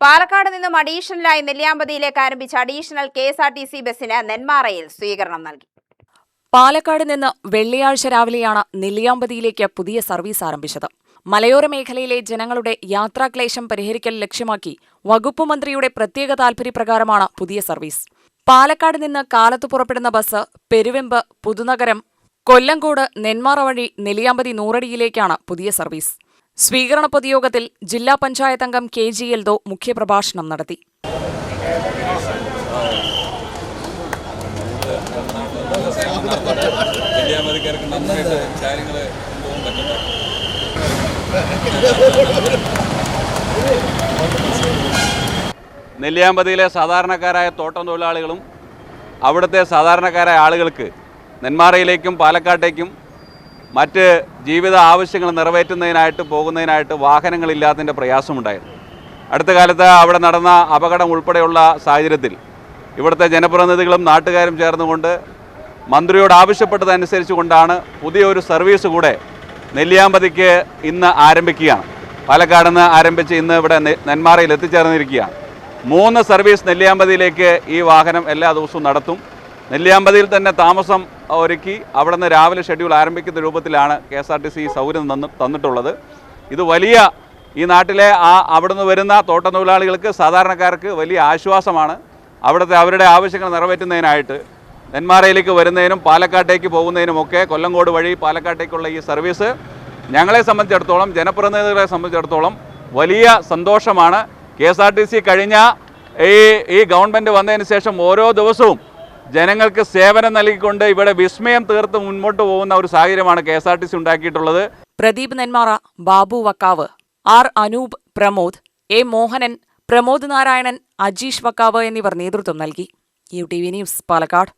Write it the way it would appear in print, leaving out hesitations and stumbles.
പാലക്കാട് നിന്നും അഡീഷണലായി നെല്ലിയാമ്പതിയിലേക്ക് ആരംഭിച്ച additional KSRTC ബസിന് നെന്മാറയിൽ സ്വീകരണം നൽകി. പാലക്കാട് നിന്ന് വെള്ളിയാഴ്ച രാവിലെയാണ് നെല്ലിയാമ്പതിയിലേക്ക് പുതിയ സർവീസ് ആരംഭിച്ചത്. മലയോര മേഖലയിലെ ജനങ്ങളുടെ യാത്രാക്ലേശം പരിഹരിക്കൽ ലക്ഷ്യമാക്കി വകുപ്പ് മന്ത്രിയുടെ പ്രത്യേക താൽപര്യപ്രകാരമാണ് പുതിയ സർവീസ്. പാലക്കാട് നിന്ന് കാലത്ത് പുറപ്പെടുന്ന ബസ് പെരുവെമ്പ്, പുതുനഗരം, കൊല്ലങ്കോട്, നെന്മാറ വഴി നെല്ലിയാമ്പതി നൂറടിയിലേക്കാണ് പുതിയ സർവീസ്. സ്വീകരണ പൊതുയോഗത്തിൽ ജില്ലാ പഞ്ചായത്ത് അംഗം KG എൽദോ മുഖ്യപ്രഭാഷണം നടത്തി. നെല്ലിയാമ്പതിയിലെ സാധാരണക്കാരായ തോട്ടം തൊഴിലാളികളും അവിടുത്തെ സാധാരണക്കാരായ ആളുകൾക്ക് നെന്മാറയിലേക്കും പാലക്കാട്ടേക്കും മറ്റ് ജീവിത ആവശ്യങ്ങൾ നിറവേറ്റുന്നതിനായിട്ട് പോകുന്നതിനായിട്ട് വാഹനങ്ങളില്ലാത്തതിൻ്റെ പ്രയാസമുണ്ടായിരുന്നു. അടുത്ത കാലത്ത് അവിടെ നടന്ന അപകടം ഉൾപ്പെടെയുള്ള സാഹചര്യത്തിൽ ഇവിടുത്തെ ജനപ്രതിനിധികളും നാട്ടുകാരും ചേർന്നുകൊണ്ട് മന്ത്രിയോട് ആവശ്യപ്പെട്ടതനുസരിച്ച് കൊണ്ടാണ് പുതിയൊരു സർവീസ് കൂടെ നെല്ലിയാമ്പതിക്ക് ഇന്ന് ആരംഭിക്കുകയാണ്. പാലക്കാട് നിന്ന് ആരംഭിച്ച് ഇന്ന് ഇവിടെ നെന്മാറയിൽ എത്തിച്ചേർന്നിരിക്കുകയാണ്. 3 സർവീസ് നെല്ലിയാമ്പതിയിലേക്ക് ഈ വാഹനം എല്ലാ ദിവസവും നടത്തും. നെല്ലിയാമ്പതിയിൽ തന്നെ താമസം ഒരുക്കി അവിടെ നിന്ന് രാവിലെ ഷെഡ്യൂൾ ആരംഭിക്കുന്ന രൂപത്തിലാണ് KSRTC സൗകര്യം തന്നിട്ടുള്ളത്. ഇത് വലിയ ഈ നാട്ടിലെ അവിടുന്ന് വരുന്ന തോട്ടം തൊഴിലാളികൾക്ക്, സാധാരണക്കാർക്ക് വലിയ ആശ്വാസമാണ്. അവരുടെ ആവശ്യങ്ങൾ നിറവേറ്റുന്നതിനായിട്ട് നെന്മാറയിലേക്ക് വരുന്നതിനും പാലക്കാട്ടേക്ക് പോകുന്നതിനുമൊക്കെ കൊല്ലങ്കോട് വഴി പാലക്കാട്ടേക്കുള്ള ഈ സർവീസ് ഞങ്ങളെ സംബന്ധിച്ചിടത്തോളം, ജനപ്രതിനിധികളെ സംബന്ധിച്ചിടത്തോളം വലിയ സന്തോഷമാണ്. KSRTC കഴിഞ്ഞ ഈ ഗവൺമെൻറ് വന്നതിന് ശേഷം ഓരോ ദിവസവും ജനങ്ങൾക്ക് സേവനം നൽകിക്കൊണ്ട് ഇവിടെ വിസ്മയം തീർത്ത് മുൻപോട്ട് പോകുന്ന ഒരു സാഹചര്യമാണ് KSRTC ഉണ്ടാക്കിയിട്ടുള്ളത്. പ്രദീപ് നെന്മാറ, ബാബു വക്കാവ്, R അനൂപ്, പ്രമോദ്, A മോഹനൻ, പ്രമോദ് നാരായണൻ, അജീഷ് വക്കാവ് എന്നിവർ നേതൃത്വം നൽകി. UTV news, Palakkad.